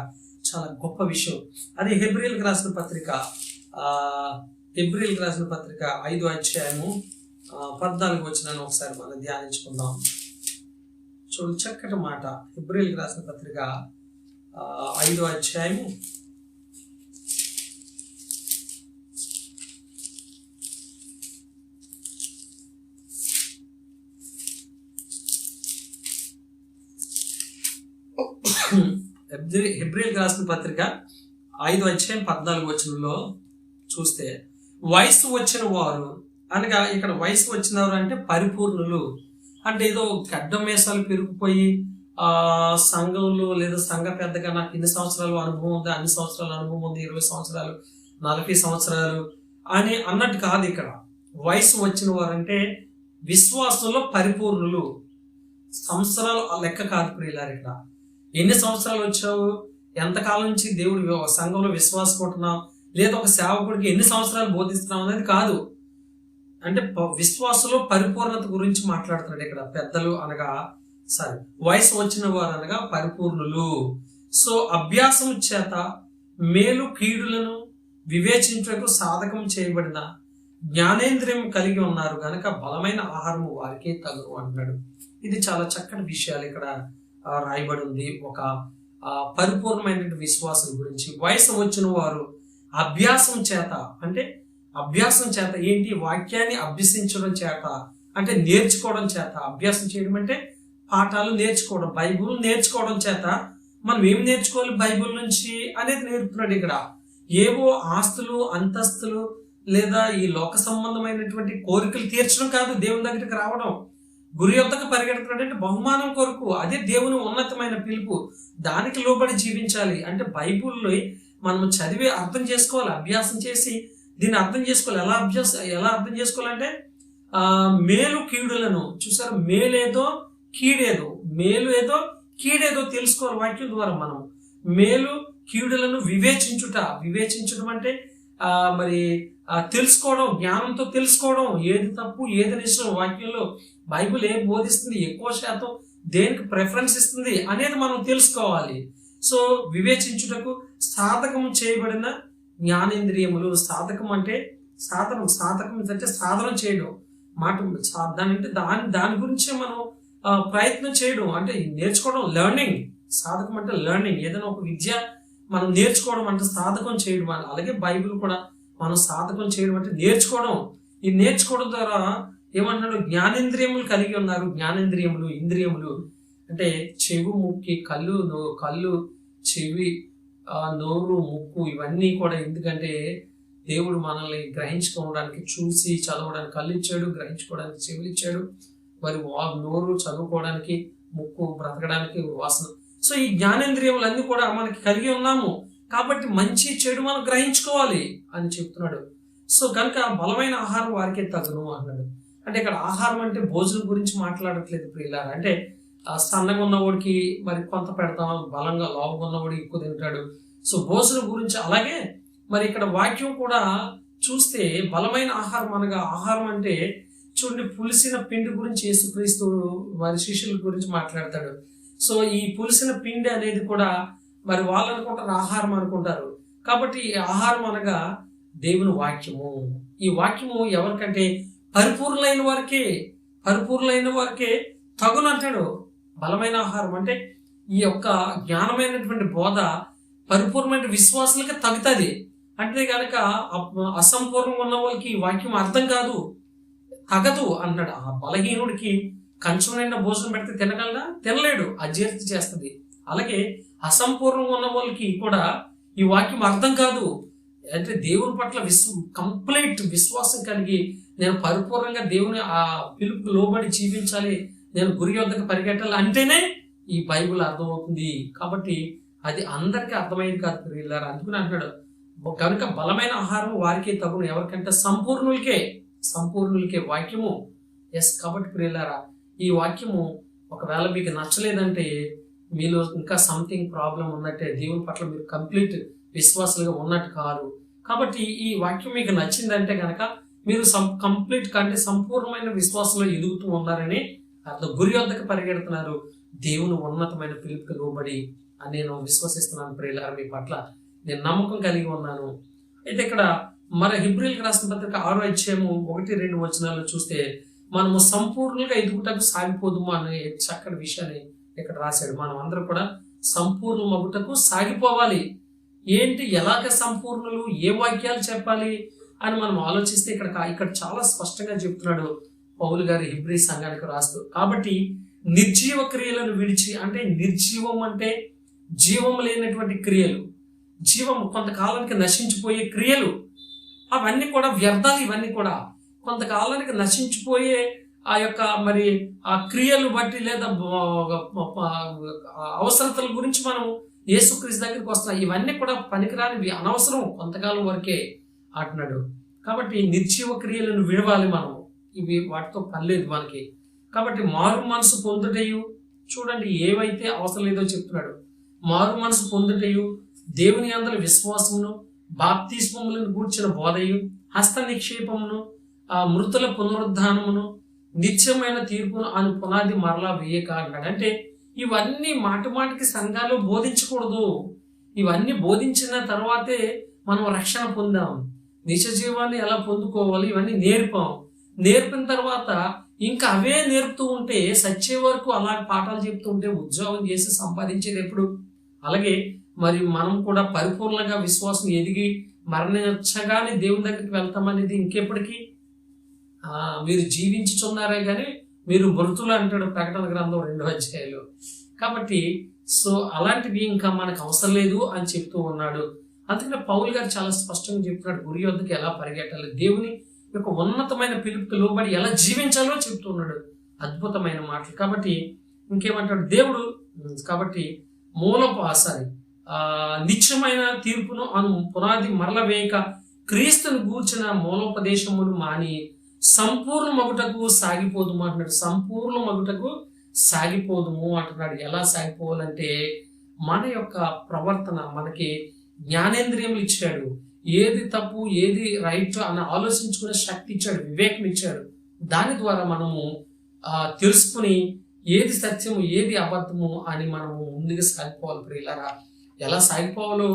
చాలా గొప్ప విషయం. అది హెబ్రీయులకు రాసిన పత్రిక 5వ అధ్యాయము 14వ వచనాన్ని ఒకసారి మనం ధ్యానించుకుందాం. చూడు, చక్కటి మాట. హెబ్రీయులకు రాసిన పత్రిక 5వ అధ్యాయము 5వ అధ్యాయం 14వ వచనంలో చూస్తే, వయసు వచ్చిన వారు అనగా ఇక్కడ వయసు వచ్చిన వారు అంటే పరిపూర్ణులు. అంటే ఏదో గడ్డ మీసాలు పెరిగిపోయి సంఘంలో లేదా సంఘ పెద్దగా నాకు ఇన్ని సంవత్సరాలు అనుభవం ఉంది, అన్ని సంవత్సరాల అనుభవం ఉంది, 20 సంవత్సరాలు 40 సంవత్సరాలు అని అన్నట్టు కాదు. ఇక్కడ వయసు వచ్చిన వారు అంటే విశ్వాసంలో పరిపూర్ణులు. సంవత్సరాలు లెక్క కాదు ప్రియులారు. ఇక్కడ ఎన్ని సంవత్సరాలు వచ్చావు, ఎంతకాలం నుంచి దేవుడు సంఘంలో విశ్వాసం ఉంటున్నావు, లేదా ఒక సేవకుడికి ఎన్ని సంవత్సరాలు బోధిస్తున్నావు అనేది కాదు. అంటే విశ్వాసంలో పరిపూర్ణత గురించి మాట్లాడుతున్నాడు ఇక్కడ. పెద్దలు అనగా వయసు వచ్చిన వారు అనగా పరిపూర్ణులు. సో అభ్యాసం చేత మేలు కీడులను వివేచించుటకు సాధకం చేయబడిన జ్ఞానేంద్రియం కలిగి ఉన్నారు గనక బలమైన ఆహారము వారికే తగును అంటున్నాడు. ఇది చాలా చక్కటి విషయాలు ఇక్కడ రాయబడి ఉంది. ఒక పరిపూర్ణమైన విశ్వాసం గురించి. వయసు వచ్చిన వారు అభ్యాసం చేత అంటే అభ్యాసం చేత ఏంటి, వాక్యాన్ని అభ్యసించడం చేత అంటే నేర్చుకోవడం చేత. అభ్యాసం చేయడం అంటే పాఠాలు నేర్చుకోవడం, బైబుల్ నేర్చుకోవడం చేత. మనం ఏం నేర్చుకోవాలి బైబుల్ నుంచి అనేది నేర్పుతున్నాడు ఇక్కడ. ఏవో ఆస్తులు అంతస్తులు లేదా ఈ లోక సంబంధమైనటువంటి కోరికలు తీర్చడం కాదు దేవుని దగ్గరికి రావడం. గురి యొద్దకు పరిగెడుతున్నాడు అంటే బహుమానం కొరకు. అదే దేవుని ఉన్నతమైన పిలుపు. దానికి లోబడి జీవించాలి. అంటే బైబుల్లో మనం చదివి అర్థం చేసుకోవాలి, అభ్యాసం చేసి దీన్ని అర్థం చేసుకోవాలి. ఎలా అర్థం చేసుకోవాలంటే మేలు కీడులను చూసారు, మేలేదో కీడేదో, మేలు ఏదో కీడేదో తెలుసుకోవాలి వాక్యం ద్వారా. మనం మేలు కీడులను వివేచించడం అంటే మరి తెలుసుకోవడం, జ్ఞానంతో తెలుసుకోవడం, ఏది తప్పు ఏది నిజం, వాక్యంలో బైబిల్ ఏం బోధిస్తుంది, ఎక్కువ శాతం దేనికి ప్రిఫరెన్స్ ఇస్తుంది అనేది మనం తెలుసుకోవాలి. సో వివేచించుటకు సాధకం చేయబడిన జ్ఞానేంద్రియములు. సాధకం అంటే సాధనం అంటే సాధనం చేయడం మాట. దాని గురించి మనం ప్రయత్నం చేయడం అంటే నేర్చుకోవడం, లెర్నింగ్. సాధకం అంటే లెర్నింగ్. ఏదైనా ఒక విద్య మనం నేర్చుకోవడం అంటే సాధకం చేయడం. అలాగే బైబిల్ కూడా మనం సాధకం చేయడం అంటే నేర్చుకోవడం. ఈ నేర్చుకోవడం ద్వారా ఏమంటున్నాడు, జ్ఞానేంద్రియములు కలిగి ఉన్నారు. జ్ఞానేంద్రియములు, ఇంద్రియములు అంటే చెవి, ముక్కి, కళ్ళు, చెవి, నోరు, ముక్కు ఇవన్నీ కూడా. ఎందుకంటే దేవుడు మనల్ని గ్రహించుకోవడానికి, చూసి చదవడానికి కళ్ళు ఇచ్చాడు, గ్రహించుకోవడానికి చెవులు ఇచ్చాడు, మరి నోరు చదువుకోవడానికి, ముక్కు బ్రతకడానికి, వాసన. సో ఈ జ్ఞానేంద్రియములన్నీ కూడా మనకి కలిగి ఉన్నాము. కాబట్టి మంచి చెడు మనం గ్రహించుకోవాలి అని చెప్తున్నాడు. సో కనుక బలమైన ఆహారం వారికే తగును అన్నాడు. అంటే ఇక్కడ ఆహారం అంటే భోజనం గురించి మాట్లాడట్లేదు ప్రియులారా. అంటే సన్నగా ఉన్నవాడికి మరి కొంత పెడతాం, బలంగా లోపగా ఉన్నవాడికి ఎక్కువ తింటాడు. సో భోజనం గురించి. అలాగే మరి ఇక్కడ వాక్యం కూడా చూస్తే బలమైన ఆహారం అనగా, ఆహారం అంటే చూడండి, పులిసిన పిండి గురించి యేసుక్రీస్తు వారి శిష్యుల గురించి మాట్లాడతాడు. సో ఈ పులిసిన పిండి అనేది కూడా మరి వాళ్ళు అనుకుంటారు ఆహారం అనుకుంటారు. కాబట్టి ఈ ఆహారం అనగా దేవుని వాక్యము. ఈ వాక్యము ఎవరికంటే పరిపూర్ణులైన వారికే తగును అంటాడు. బలమైన ఆహారం అంటే ఈ యొక్క జ్ఞానమైనటువంటి బోధ పరిపూర్ణమైన విశ్వాసాలకి తగుతుంది. అంటే కనుక అసంపూర్ణంగా ఉన్న వాళ్ళకి ఈ వాక్యం అర్థం కాదు, తగదు అన్నాడు. ఆ బలహీనుడికి కంచమైన భోజనం పెడితే తినగలడా? తినలేడు, అజీర్తి చేస్తుంది. అలాగే అసంపూర్ణంగా ఉన్న వాళ్ళకి కూడా ఈ వాక్యం అర్థం కాదు. అంటే దేవుని పట్ల కంప్లీట్ విశ్వాసం కలిగి నేను పరిపూర్ణంగా దేవుని ఆ పిలుపుకు లోబడి జీవించాలి, నేను గురి వద్దకు పరిగెట్టాలి అంటేనే ఈ బైబిల్ అర్థమవుతుంది. కాబట్టి అది అందరికీ అర్థమైంది కాదు ప్రియులారా. అందుకని అంటున్నాడు కనుక బలమైన ఆహారం వారికే తగును. ఎవరికంటే సంపూర్ణులకే వాక్యము. ఎస్. కాబట్టి ప్రియులారా, ఈ వాక్యము ఒకవేళ మీకు నచ్చలేదంటే మీలో ఇంకా సంథింగ్ ప్రాబ్లం ఉన్నట్టే, దేవుని పట్ల మీరు కంప్లీట్ విశ్వాసాలుగా ఉన్నట్టు కాదు. కాబట్టి ఈ వాక్యం మీకు నచ్చిందంటే కనుక మీరు కంప్లీట్ కంటే సంపూర్ణమైన విశ్వాసంలో ఎదుగుతూ ఉన్నారని అర్థం. గురి వద్దకు పరిగెడుతున్నారు, దేవుని ఉన్నతమైన పిలుపుకి లోబడి అని నేను విశ్వసిస్తున్నాను ప్రియులారా. మీ పట్ల నేను నమ్మకం కలిగి ఉన్నాను. అయితే ఇక్కడ మన హెబ్రీయులకు రాసిన పత్రిక 6వ అధ్యాయము 1-2 వచనాలు చూస్తే మనము సంపూర్ణంగా ఎదుగుటకు సాగిపోదుము అనే చక్కటి విషయాన్ని ఇక్కడ రాశాడు. మనం అందరూ కూడా సంపూర్ణ మగుటకు సాగిపోవాలి. ఏంటి, ఎలాగ సంపూర్ణులు, ఏ వాక్యాలు చెప్పాలి అని మనం ఆలోచిస్తే ఇక్కడ చాలా స్పష్టంగా చెప్తున్నాడు పౌలు గారు హెబ్రీ సంఘానికి రాస్తూ. కాబట్టి నిర్జీవ క్రియలను విడిచి, అంటే నిర్జీవం అంటే జీవం లేనటువంటి క్రియలు, జీవం కొంతకాలానికి నశించిపోయే క్రియలు అవన్నీ కూడా వ్యర్థాలు. ఇవన్నీ కూడా కొంతకాలానికి నశించిపోయే ఆ యొక్క మరి ఆ క్రియలు బట్టి లేదా అవసరతల గురించి మనం యేసుక్రీస్తు దగ్గరికి వస్తున్నాం. ఇవన్నీ కూడా పనికిరానివి, అనవసరం, కొంతకాలం వరకే అంటున్నాడు. కాబట్టి నిర్జీవ క్రియలను విడవాలి మనం. ఇవి వాటితో పనిలేదు మనకి. కాబట్టి మారు మనసు పొందుటయు, చూడండి ఏవైతే అవసరం లేదో చెప్తున్నాడు. మారు మనసు పొందుటయు, దేవుని యందలి విశ్వాసమును, బాప్తిస్మములను గూర్చిన బోధయు, హస్త నిక్షేపమును, ఆ మృతుల పునరుద్ధానమును, నిత్యమైన తీర్పును అని పునాది మరలా వేయక అన్నాడు. అంటే ఇవన్నీ మాటికి సంఘాలు బోధించకూడదు. ఇవన్నీ బోధించిన తర్వాతే మనం రక్షణ పొందాం. నిజ జీవాన్ని ఎలా పొందుకోవాలి ఇవన్నీ నేర్పిన తర్వాత ఇంకా అవే నేర్పుతూ ఉంటే సచ్చే వరకు అలా పాఠాలు చెప్తూ ఉంటే ఉద్యోగం చేసి సంపాదించేది ఎప్పుడు? అలాగే మరి మనం కూడా పరిపూర్ణంగా విశ్వాసం ఎదిగి మరణించగానే దేవుని దగ్గరికి వెళ్తామనేది ఇంకెప్పటికీ? మీరు జీవించుచున్నారే కానీ మీరు మృతులు అంటాడు ప్రకటన గ్రంథం 2వ అధ్యాయంలో. కాబట్టి అలాంటివి ఇంకా మనకు అవసరం లేదు అని చెప్తూ ఉన్నాడు. అందుకనే పౌలు గారు చాలా స్పష్టంగా చెప్తున్నాడు, గురి వద్దకు ఎలా పరిగెట్టాలి, దేవుని యొక్క ఉన్నతమైన పిలుపుకి లోబడి ఎలా జీవించాలో చెప్తున్నాడు. అద్భుతమైన మాటలు. కాబట్టి ఇంకేమంటాడు దేవుడు, కాబట్టి నిత్యమైన తీర్పును అను పునాది మరల వేయక క్రీస్తును గూర్చిన మూలోపదేశములు మాని సంపూర్ణ మగుటకు సాగిపోదుము అంటున్నాడు. సంపూర్ణ మగుటకు సాగిపోదుము అంటున్నాడు. ఎలా సాగిపోవాలంటే మన యొక్క ప్రవర్తన, మనకి జ్ఞానేంద్రియములు ఇచ్చాడు, ఏది తప్పు ఏది రైట్ అని ఆలోచించుకునే శక్తి ఇచ్చాడు, వివేకం ఇచ్చాడు. దాని ద్వారా మనము తెలుసుకుని ఏది సత్యము ఏది అబద్ధము అని మనము ముందుగా సాగిపోవాలి. ప్రియులారా, ఎలా సాగిపోవాలో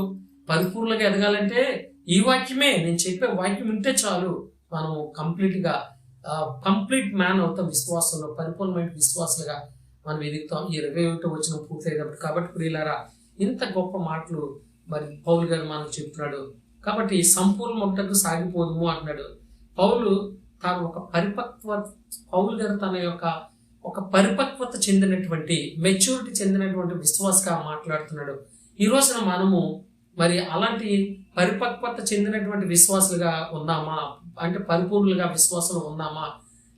పరిపూర్ణంగా ఎదగాలంటే ఈ వాక్యమే, నేను చెప్పే వాక్యం వింటే చాలు, మనం కంప్లీట్ మ్యాన్ అవుతాం. విశ్వాసంలో పరిపూర్ణమైన విశ్వాసులుగా మనం ఎదుగుతాం. ఈ 21వ వచనం పూర్తయ్యేటప్పుడు. కాబట్టి ప్రియులారా, ఇంత గొప్ప మాటలు మరి పౌలు గారు మనకు చెప్తున్నాడు. కాబట్టి సంపూర్ణ మొట్టకు సాగిపోదుము అంటున్నాడు. పౌలు గారు తన యొక్క ఒక పరిపక్వత చెందినటువంటి, మెచ్యూరిటీ చెందినటువంటి విశ్వాసగా మాట్లాడుతున్నాడు. ఈ రోజున మనము మరి అలాంటి పరిపక్వత చెందినటువంటి విశ్వాసులుగా ఉన్నామా? అంటే పరిపూర్ణులుగా విశ్వాసంలో ఉన్నామా?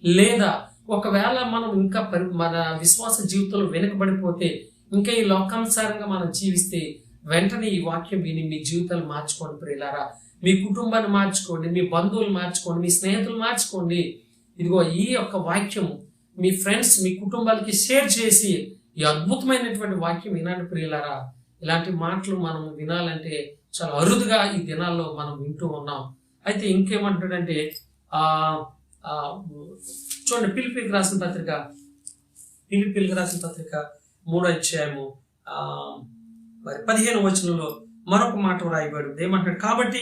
లేదా ఒకవేళ మనం ఇంకా మన విశ్వాస జీవితంలో వెనుకబడిపోతే, ఇంకా ఈ లోకానుసారంగా మనం జీవిస్తే, వెంటనే ఈ వాక్యం విని మీ జీవితాలు మార్చుకోండి ప్రియులారా. మీ కుటుంబాన్ని మార్చుకోండి, మీ బంధువులు మార్చుకోండి, మీ స్నేహితులు మార్చుకోండి. ఇదిగో ఈ యొక్క వాక్యం మీ ఫ్రెండ్స్, మీ కుటుంబాలకి షేర్ చేసి ఈ అద్భుతమైనటువంటి వాక్యం వినండి ప్రియులారా. ఇలాంటి మాటలు మనం వినాలంటే చాలా అరుదుగా ఈ దినాల్లో మనం వింటూ ఉన్నాం. అయితే ఇంకేమంటాడంటే చూడండి, ఫిలిప్పీలకు రాసిన పత్రిక 3వ అధ్యాయము మరి 15వ వచనంలో మరొక మాట రాయబడింది. ఏమంటాడు? కాబట్టి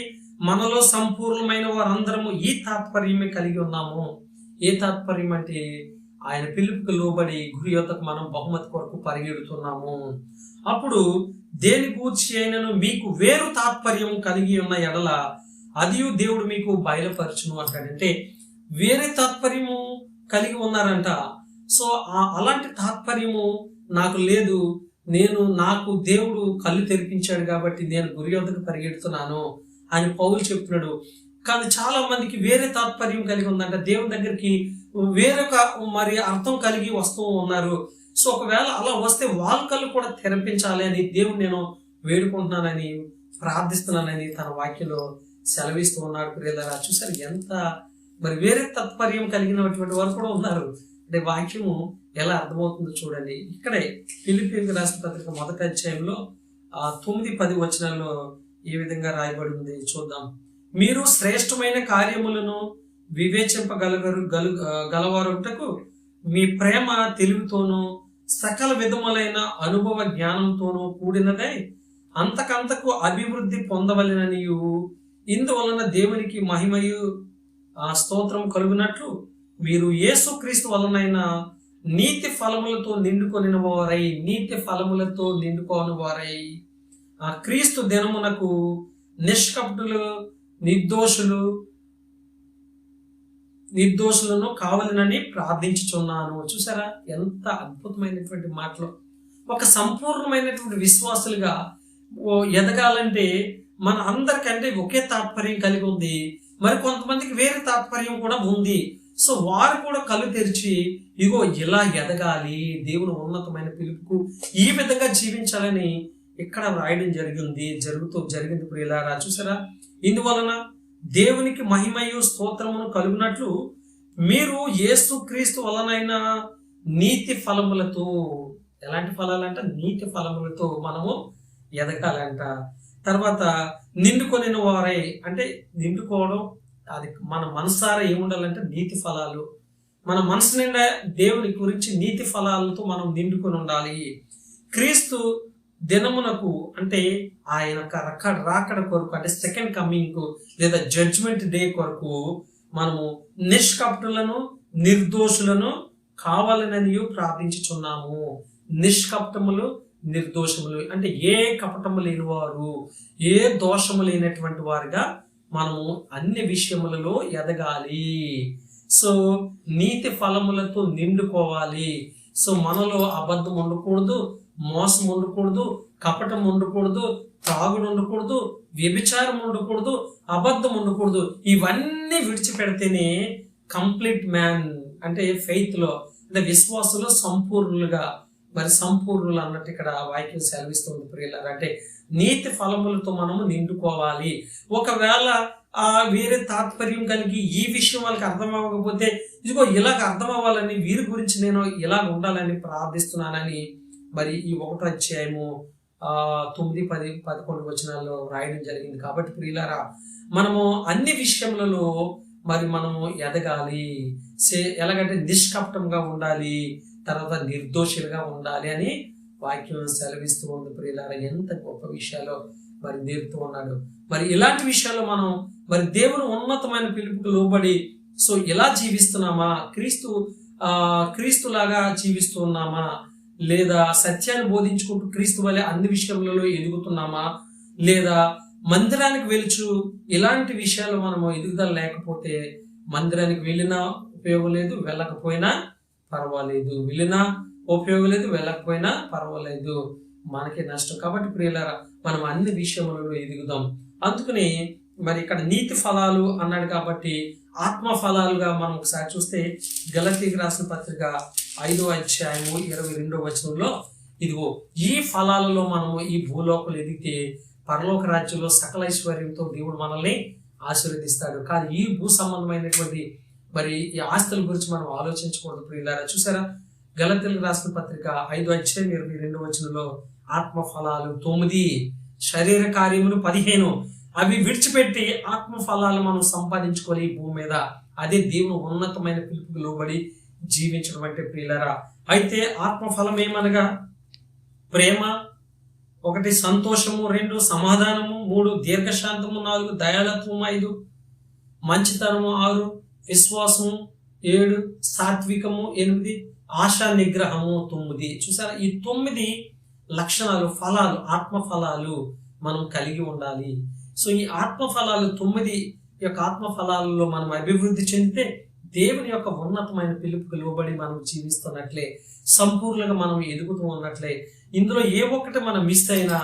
మనలో సంపూర్ణమైన వారందరము ఈ తాత్పర్యమే కలిగి ఉన్నాము. ఏ తాత్పర్యం అంటే ఆయన పిలుపుకు లోబడి గురి యొద్దకు మనం బహుమతి కొరకు పరిగెడుతున్నాము. అప్పుడు దేని గూర్చి అయినను మీకు వేరు తాత్పర్యం కలిగి ఉన్న ఎడల అదియు దేవుడు మీకు బయలుపరచును అంటాడంటే వేరే తాత్పర్యము కలిగి ఉన్నారంట. సో అలాంటి తాత్పర్యము నాకు లేదు, నాకు దేవుడు కళ్ళు తెరిపించాడు కాబట్టి నేను గురి యొద్దకు పరిగెడుతున్నాను అని పౌలు చెప్తున్నాడు. కానీ చాలా మందికి వేరే తాత్పర్యం కలిగి ఉందంట, దేవుని దగ్గరికి వేరొక మరి అర్థం కలిగి వస్తూ ఉన్నారు. సో ఒకవేళ అలా వస్తే వాళ్ళ కళ్ళు కూడా తెరపించాలి అని దేవుడు నేను వేడుకుంటున్నానని, ప్రార్థిస్తున్నానని తన వాక్యంలో సెలవిస్తూ ఉన్నాడు. ప్రియులారా, చూసారు ఎంత మరి వేరే తాత్పర్యం కలిగినటువంటి వారు కూడా ఉన్నారు. అంటే వాక్యము ఎలా అర్థమవుతుందో చూడండి. ఇక్కడే ఫిలిప్పీలకు రాసిన పత్రిక 1వ అధ్యాయంలో 9-10 వచనాల్లో ఏ విధంగా రాయబడి ఉంది చూద్దాం. మీరు శ్రేష్టమైన కార్యములను గలవారుటకు మీ ప్రేమ తెలివితోనూ సకల విధములైన అనుభవ జ్ఞానంతోనూ కూడినదై అంతకంతకు అభివృద్ధి పొందవలెననియు, ఇందువలన దేవునికి మహిమయు స్తోత్రం కలుగునట్లు మీరు యేసుక్రీస్తు వలనైన నీతి ఫలములతో నిండుకొని వారై క్రీస్తు దినమునకు నిష్కపటులు నిర్దోషులను కావాలనని ప్రార్థించుచున్నాను. చూసారా ఎంత అద్భుతమైనటువంటి మాటలు. ఒక సంపూర్ణమైనటువంటి విశ్వాసులుగా ఎదగాలంటే మన అందరికంటే ఒకే తాత్పర్యం కలిగి ఉంది. మరి కొంతమందికి వేరే తాత్పర్యం కూడా ఉంది. సో వారు కూడా కళ్ళు తెరిచి ఇగో ఇలా ఎదగాలి, దేవుని ఉన్నతమైన పిలుపుకు ఈ విధంగా జీవించాలని ఇక్కడ రాయడం జరిగింది ప్రియులారా. చూసారా, ఇందువలన దేవునికి మహిమయు స్తోత్రమును కలుగునట్లు మీరు యేసుక్రీస్తు వలనైన నీతి ఫలములతో, ఎలాంటి ఫలాలంట? నీతి ఫలములతో మనము ఎదగాలంట. తర్వాత నిండుకొని వారై, అంటే నిండుకోవడం, అది మన మనసారా ఏముండాలంటే నీతి ఫలాలు. మన మనసు నిండా దేవుని గురించి నీతి ఫలాలతో మనం నిండుకొని ఉండాలి. క్రీస్తు దినమునకు, అంటే ఆయన రాకడ కొరకు, అంటే సెకండ్ కమింగ్ లేదా జడ్జ్మెంట్ డే కొరకు మనము నిష్కపటులను నిర్దోషులను కావాలనని ప్రార్థించుచున్నాము. నిష్కపటములు నిర్దోషములు అంటే ఏ కపటము లేని వారు, ఏ దోషము లేనటువంటి వారుగా మనము అన్ని విషయములలో ఎదగాలి. సో నీతి ఫలములతో నిండుకోవాలి. సో మనలో అబద్ధం ఉండకూడదు, మోసం ఉండకూడదు, కపటం ఉండకూడదు, త్రాగుడు ఉండకూడదు, వ్యభిచారం ఉండకూడదు, అబద్ధం ఉండకూడదు. ఇవన్నీ విడిచిపెడితేనే కంప్లీట్ మ్యాన్, అంటే ఫెయిత్ లో, అంటే విశ్వాసంలో సంపూర్ణులుగా, మరి సంపూర్ణులు అన్నట్టు ఇక్కడ వాక్యం సెలవిస్తుంది ప్రియులారా. అంటే నీతి ఫలములతో మనము నిండుకోవాలి. ఒకవేళ వేరే తాత్పర్యం కలిగి ఈ విషయం వాళ్ళకి అర్థం అవ్వకపోతే, ఇదిగో ఇలాగ అర్థం అవ్వాలని, వీరి గురించి నేను ఇలాగ ఉండాలని ప్రార్థిస్తున్నానని మరి ఈ 1వ అధ్యాయము 9, 10, 11 వచనాల్లో రాయడం జరిగింది. కాబట్టి ప్రియులారా, మనము అన్ని విషయములలో మరి మనము ఎదగాలి. ఎలాగంటే నిష్కపటంగా ఉండాలి, తర్వాత నిర్దోషులుగా ఉండాలి అని వాక్యం సెలవిస్తూ ఉంది ప్రియులారా. ఎంత గొప్ప విషయాలు మరి నేర్పుతూ ఉన్నాడు. మరి ఇలాంటి విషయాల్లో మనం మరి దేవుని ఉన్నతమైన పిలుపుకు లోబడి సో ఇలా జీవిస్తున్నామా, క్రీస్తులాగా జీవిస్తున్నామా, లేదా సత్యాన్ని బోధించుకుంటూ క్రీస్తు వలె అన్ని విషయములలో ఎదుగుతున్నామా, లేదా మందిరానికి వెలుచు ఇలాంటి విషయాలు మనము ఎదుగుదల లేకపోతే మందిరానికి వెళ్ళినా ఉపయోగం లేదు, వెళ్ళకపోయినా పర్వాలేదు, వెళ్ళినా ఉపయోగం లేదు, వెళ్ళకపోయినా పర్వాలేదు, మనకి నష్టం. కాబట్టి ప్రియులారా, మనం అన్ని విషయములలో ఎదుగుదాం. అందుకని మరి ఇక్కడ నీతి ఫలాలు అన్నాడు కాబట్టి ఆత్మ ఫలాలుగా మనం ఒకసారి చూస్తే గలతీకి రాసిన పత్రిక 5వ అధ్యాయము 22వ వచనంలో, ఇదిగో ఈ ఫలాలలో మనము ఈ భూలోకలు ఎదిగితే పరలోక రాజ్యంలో సకల ఐశ్వర్యంతో దేవుడు మనల్ని ఆశీర్వదిస్తాడు. కానీ ఈ భూ సంబంధమైనటువంటి మరి ఈ ఆస్తుల గురించి మనం ఆలోచించకూడదు ప్రియులారా. చూసారా, గలతీలకు రాసిన పత్రిక 5వ అధ్యాయం 22వ వచనంలో ఆత్మ ఫలాలు 9, శరీర కార్యములు 15, అవి విడిచిపెట్టి ఆత్మ ఫలాలు మనం సంపాదించుకోవాలి ఈ భూమి మీద. అదే దేవుని ఉన్నతమైన పిలుపుకు లోబడి జీవించడం అంటే ప్రియులారా. అయితే ఆత్మ ఫలం ఏమనగా ప్రేమ 1, సంతోషము 2, సమాధానము 3, దీర్ఘశాంతము 4, దయాళత్వము 5, మంచితనము 6, విశ్వాసము 7, సాత్వికము 8, ఆశా నిగ్రహము 9. చూసారా, ఈ 9 లక్షణాలు, ఫలాలు, ఆత్మ ఫలాలు మనం కలిగి ఉండాలి. సో ఈ ఆత్మ ఫలాలు 9 యొక్క ఆత్మ ఫలాలలో మనం అభివృద్ధి చెందితే దేవుని యొక్క ఉన్నతమైన పిలుపుకు లోబడి మనం జీవిస్తున్నట్లే, సంపూర్ణంగా మనం ఎదుగుతూ ఉన్నట్లే. ఇందులో ఏ ఒక్కటి మనం మిస్ అయినా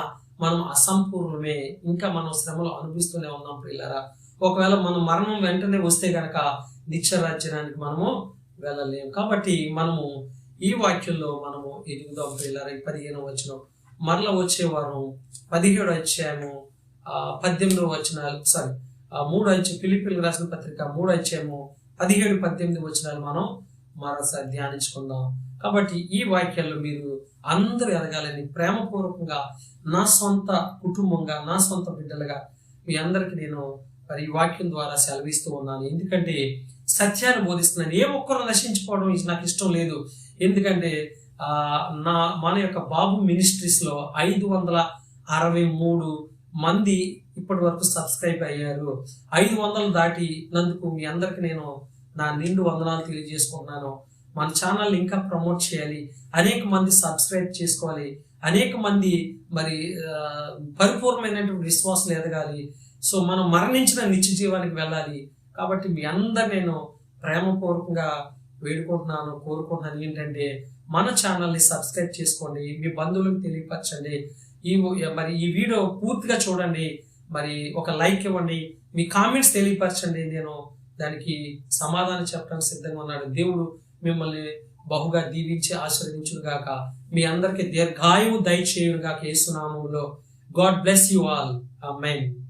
మనం అసంపూర్ణమే, ఇంకా మనం శ్రమలు అనుభవిస్తూనే ఉన్నాం ప్రియులారా. ఒకవేళ మనం మరణం వెంటనే వస్తే గనక నిత్య రాజ్యానికి మనము వెళ్ళలేము. కాబట్టి మనము ఈ వాక్యంలో మనము ఎదుగుదాం ప్రియులారా. 15వ వచనం మరలా వచ్చే వారం 17వ అధ్యాయము 18వ వచనాలు, 3వ అధ్యాయం, ఫిలిప్పీయులకు రాసిన పత్రిక 3వ అధ్యాయము 17, 18 వచనాలు మనం మరోసారి ధ్యానించుకుందాం. కాబట్టి ఈ వాక్యాల్లో మీరు అందరూ ఎదగాలని ప్రేమపూర్వకంగా నా సొంత కుటుంబంగా, నా సొంత బిడ్డలుగా మీ అందరికి నేను మరి ఈ వాక్యం ద్వారా సెలవిస్తూ ఉన్నాను. ఎందుకంటే సత్యాన్ని బోధిస్తున్నాను. ఏ ఒక్కరు నశించుకోవడం నాకు ఇష్టం లేదు. ఎందుకంటే మన యొక్క బాబు మినిస్ట్రీస్ లో 563 మంది ఇప్పటి వరకు సబ్స్క్రైబ్ అయ్యారు. 500 దాటినందుకు మీ అందరికి నేను నా నిండు వందనాలు తెలియజేసుకుంటున్నాను. మన ఛానల్ ఇంకా ప్రమోట్ చేయాలి, అనేక మంది సబ్స్క్రైబ్ చేసుకోవాలి, అనేక మంది మరి పరిపూర్ణమైనటువంటి విశ్వాసం ఎదగాలి. సో మనం మరణించిన నిత్య జీవానికి వెళ్ళాలి. కాబట్టి మీ అందరు నేను ప్రేమపూర్వకంగా వేడుకుంటున్నాను, కోరుకుంటున్నాను ఏంటంటే మన ఛానల్ని సబ్స్క్రైబ్ చేసుకోండి, మీ బంధువులకు తెలియపరచండి, ఈ వీడియో పూర్తిగా చూడండి. మరి ఒక లైక్ ఇవ్వండి, మీ కామెంట్స్ తెలియపరచండి. నేను దానికి సమాధానం చెప్పడానికి సిద్ధంగా ఉన్నాడు. దేవుడు మిమ్మల్ని బహుగా దీవించి ఆశీర్వదించును గాక. మీ అందరికి దీర్ఘాయువు దయచేయును గాక యేసు నామములో. God bless you all. Amen.